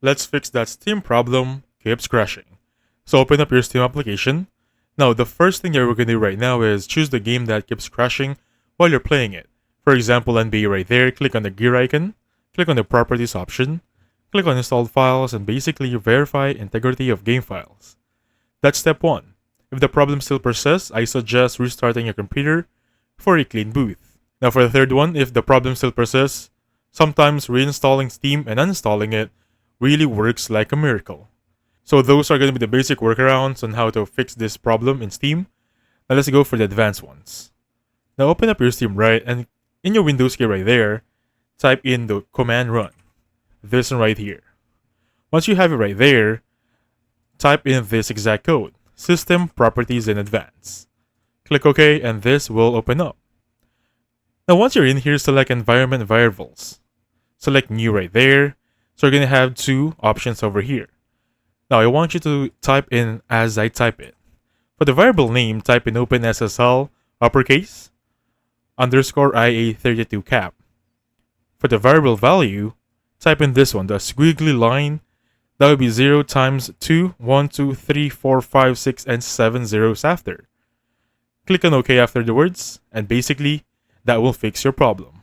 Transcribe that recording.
Let's fix that Steam problem keeps crashing. So open up your Steam application. Now, the first thing that we're going to do right now is choose the game that keeps crashing while you're playing it. For example, NBA right there, click on the gear icon, click on the properties option, click on installed files, and basically verify integrity of game files. That's step 1. If the problem still persists, I suggest restarting your computer for a clean boot. Now for the third one, if the problem still persists, sometimes reinstalling Steam and uninstalling it really works like a miracle. So those are going to be the basic workarounds on how to fix this problem in Steam. Now let's go for the advanced ones. Now open up your Steam, right, and in your Windows key right there, type in the command run. This one right here. Once you have it right there, type in this exact code, System Properties in Advance. Click OK, and this will open up. Now once you're in here, select Environment Variables. Select New right there. So you're going to have two options over here. Now I want you to type in as I type it. For the variable name, type in OpenSSL uppercase underscore IA32 cap. For the variable value, type in this one, the squiggly line. That would be 0 times 2, 1, 2, 3, 4, 5, 6, and 7 zeros after. Click on OK after the words, and basically, that will fix your problem.